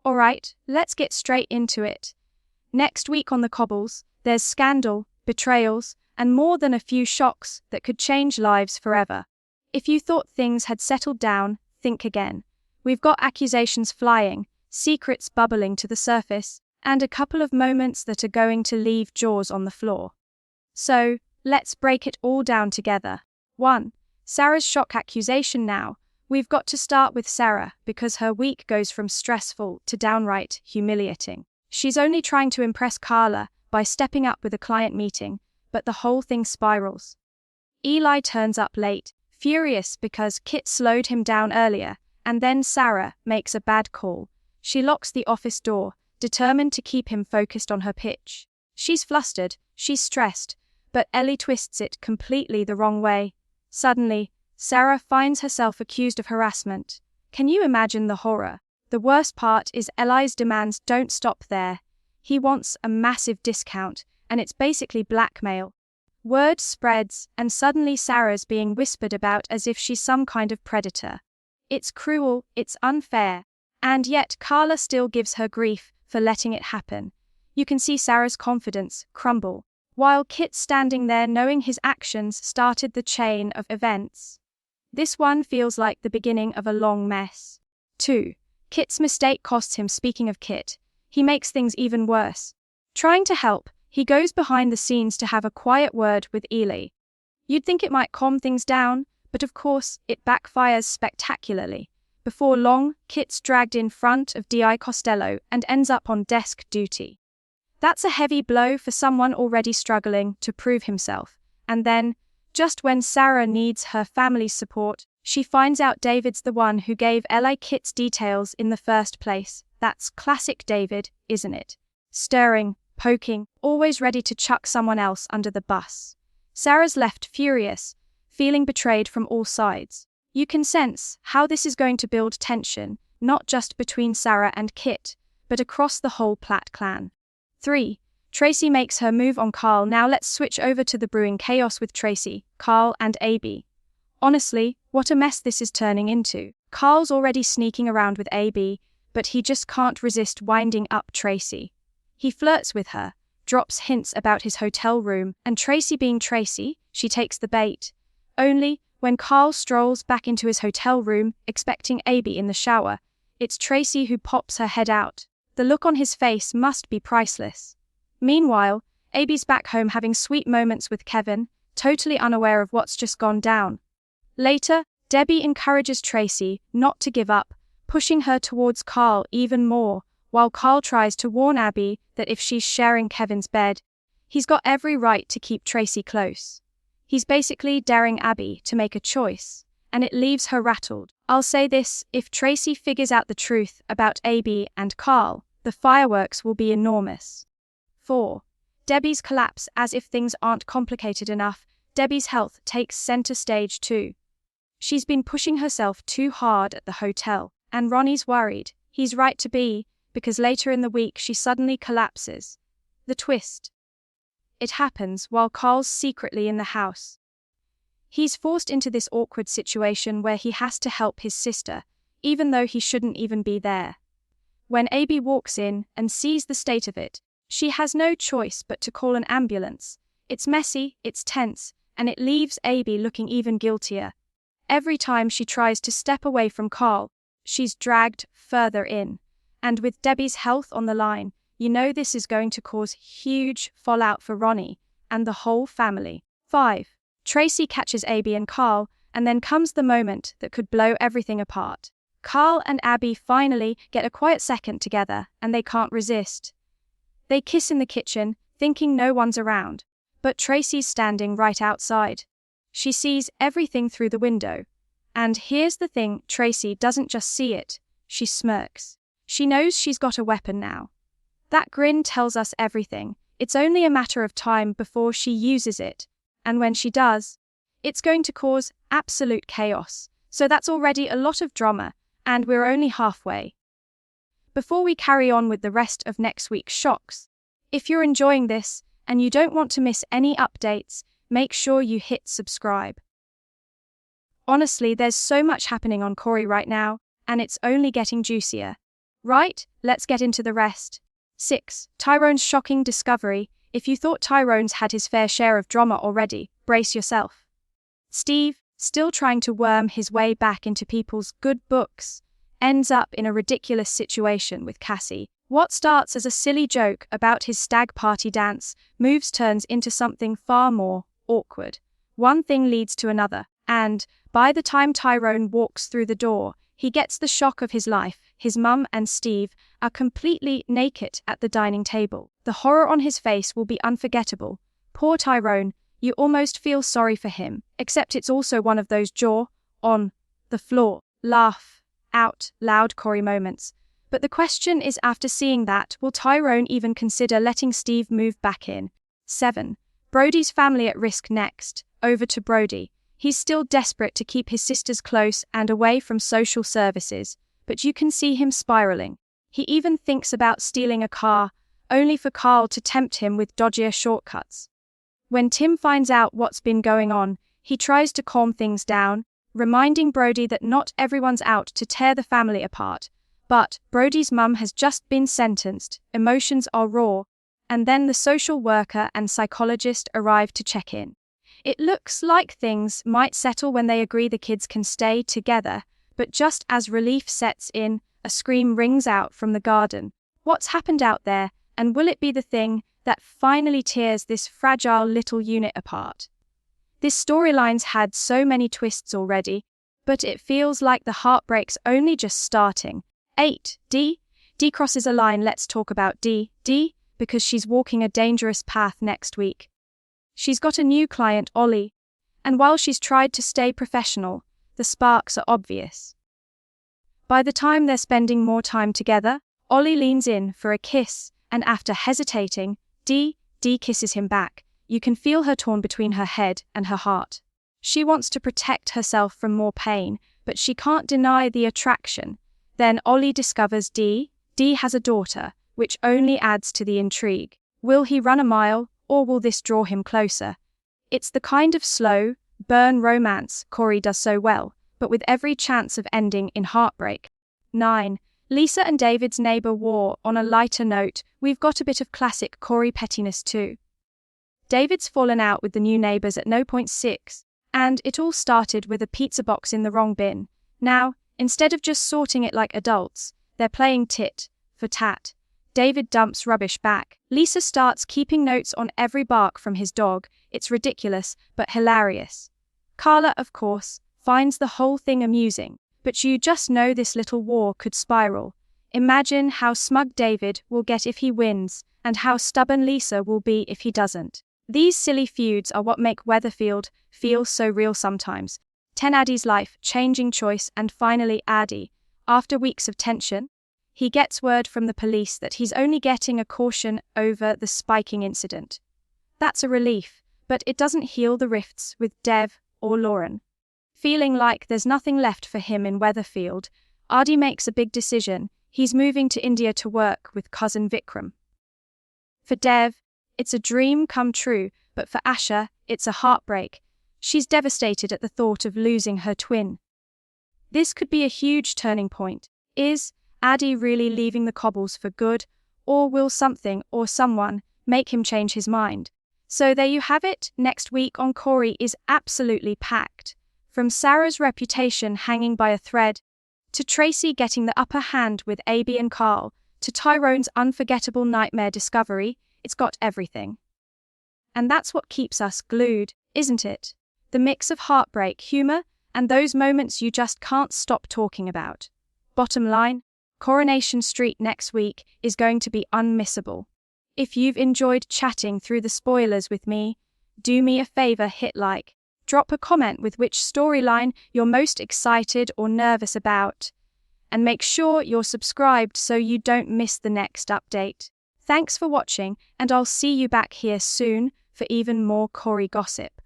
Alright, let's get straight into it. Next week on the cobbles, there's scandal, betrayals, and more than a few shocks that could change lives forever. If you thought things had settled down, think again. We've got accusations flying, secrets bubbling to the surface, and a couple of moments that are going to leave jaws on the floor. So, let's break it all down together. 1. Sarah's shock accusation now. We've got to start with Sarah because her week goes from stressful to downright humiliating. She's only trying to impress Carla by stepping up with a client meeting, but the whole thing spirals. Eli turns up late, furious because Kit slowed him down earlier, and then Sarah makes a bad call. She locks the office door, determined to keep him focused on her pitch. She's flustered, she's stressed, but Ellie twists it completely the wrong way. Suddenly, Sarah finds herself accused of harassment. Can you imagine the horror? The worst part is Eli's demands don't stop there. He wants a massive discount, and it's basically blackmail. Word spreads, and suddenly Sarah's being whispered about as if she's some kind of predator. It's cruel, it's unfair, and yet Carla still gives her grief for letting it happen. You can see Sarah's confidence crumble, while Kit's standing there knowing his actions started the chain of events. This one feels like the beginning of a long mess. 2. Kit's mistake costs him. Speaking of Kit, he makes things even worse. Trying to help, he goes behind the scenes to have a quiet word with Eli. You'd think it might calm things down, but of course, it backfires spectacularly. Before long, Kit's dragged in front of D.I. Costello and ends up on desk duty. That's a heavy blow for someone already struggling to prove himself. And then, just when Sarah needs her family's support, she finds out David's the one who gave Eli Kit's details in the first place. That's classic David, isn't it? Stirring, poking, always ready to chuck someone else under the bus. Sarah's left furious, feeling betrayed from all sides. You can sense how this is going to build tension, not just between Sarah and Kit, but across the whole Platt clan. 3. Tracy makes her move on Carl. Now let's switch over to the brewing chaos with Tracy, Carl, and Abi. Honestly, what a mess this is turning into. Carl's already sneaking around with Abi, but he just can't resist winding up Tracy. He flirts with her, drops hints about his hotel room, and Tracy being Tracy, she takes the bait. Only, when Carl strolls back into his hotel room, expecting Abi in the shower, it's Tracy who pops her head out. The look on his face must be priceless. Meanwhile, Abi's back home having sweet moments with Kevin, totally unaware of what's just gone down. Later, Debbie encourages Tracy not to give up, pushing her towards Carl even more, while Carl tries to warn Abi that if she's sharing Kevin's bed, he's got every right to keep Tracy close. He's basically daring Abi to make a choice, and it leaves her rattled. I'll say this, if Tracy figures out the truth about Abi and Carl, the fireworks will be enormous. 4. Debbie's collapse. As if things aren't complicated enough, Debbie's health takes center stage too. She's been pushing herself too hard at the hotel, and Ronnie's worried. He's right to be, because later in the week she suddenly collapses. The twist. It happens while Carl's secretly in the house. He's forced into this awkward situation where he has to help his sister, even though he shouldn't even be there. When Abi walks in and sees the state of it, she has no choice but to call an ambulance. It's messy, it's tense, and it leaves Abi looking even guiltier. Every time she tries to step away from Carl, she's dragged further in. And with Debbie's health on the line, you know this is going to cause huge fallout for Ronnie and the whole family. 5. Tracy catches Abi and Carl, and then comes the moment that could blow everything apart. Carl and Abi finally get a quiet second together, and they can't resist. They kiss in the kitchen, thinking no one's around, but Tracy's standing right outside. She sees everything through the window. And here's the thing, Tracy doesn't just see it, she smirks. She knows she's got a weapon now. That grin tells us everything. It's only a matter of time before she uses it, and when she does, it's going to cause absolute chaos. So that's already a lot of drama, and we're only halfway. Before we carry on with the rest of next week's shocks, if you're enjoying this and you don't want to miss any updates, make sure you hit subscribe. Honestly, there's so much happening on Corrie right now, and it's only getting juicier. Right, let's get into the rest. 6. Tyrone's shocking discovery. If you thought Tyrone's had his fair share of drama already, brace yourself. Steve, still trying to worm his way back into people's good books, ends up in a ridiculous situation with Cassie. What starts as a silly joke about his stag party dance turns into something far more awkward. One thing leads to another, and by the time Tyrone walks through the door, he gets the shock of his life. His mum and Steve are completely naked at the dining table. The horror on his face will be unforgettable. Poor Tyrone, you almost feel sorry for him, except it's also one of those jaw on the floor, laugh out loud Corrie moments. But the question is, after seeing that, will Tyrone even consider letting Steve move back in? 7. Brody's family at risk next. Over to Brody. He's still desperate to keep his sisters close and away from social services, but you can see him spiraling. He even thinks about stealing a car, only for Carl to tempt him with dodgier shortcuts. When Tim finds out what's been going on, he tries to calm things down, reminding Brody that not everyone's out to tear the family apart. But Brody's mum has just been sentenced, emotions are raw, and then the social worker and psychologist arrive to check in. It looks like things might settle when they agree the kids can stay together, but just as relief sets in, a scream rings out from the garden. What's happened out there, and will it be the thing that finally tears this fragile little unit apart? This storyline's had so many twists already, but it feels like the heartbreak's only just starting. 8. Dee crosses a line. Let's talk about Dee, because she's walking a dangerous path next week. She's got a new client, Ollie, and while she's tried to stay professional, the sparks are obvious. By the time they're spending more time together, Ollie leans in for a kiss, and after hesitating, Dee kisses him back. You can feel her torn between her head and her heart. She wants to protect herself from more pain, but she can't deny the attraction. Then Ollie discovers Dee has a daughter, which only adds to the intrigue. Will he run a mile, or will this draw him closer? It's the kind of slow burn romance Corrie does so well, but with every chance of ending in heartbreak. 9. Lisa and David's neighbor war. On a lighter note, we've got a bit of classic Corrie pettiness too. David's fallen out with the new neighbors at no point 6, and it all started with a pizza box in the wrong bin. Now, instead of just sorting it like adults, they're playing tit for tat. David dumps rubbish back. Lisa starts keeping notes on every bark from his dog. It's ridiculous, but hilarious. Carla, of course, finds the whole thing amusing, but you just know this little war could spiral. Imagine how smug David will get if he wins, and how stubborn Lisa will be if he doesn't. These silly feuds are what make Weatherfield feel so real sometimes. 10. Aadi's life-changing choice. And finally Aadi. After weeks of tension, he gets word from the police that he's only getting a caution over the spiking incident. That's a relief, but it doesn't heal the rifts with Dev or Lauren. Feeling like there's nothing left for him in Weatherfield, Aadi makes a big decision. He's moving to India to work with cousin Vikram. For Dev, it's a dream come true, but for Asha, it's a heartbreak. She's devastated at the thought of losing her twin. This could be a huge turning point. Is Aadi really leaving the cobbles for good, or will something or someone make him change his mind? So there you have it. Next week on Corrie is absolutely packed. From Sarah's reputation hanging by a thread, to Tracy getting the upper hand with Abi and Carl, to Tyrone's unforgettable nightmare discovery, it's got everything. And that's what keeps us glued, isn't it? The mix of heartbreak, humor, and those moments you just can't stop talking about. Bottom line, Coronation Street next week is going to be unmissable. If you've enjoyed chatting through the spoilers with me, do me a favor, hit like, drop a comment with which storyline you're most excited or nervous about, and make sure you're subscribed so you don't miss the next update. Thanks for watching, and I'll see you back here soon for even more Corrie gossip.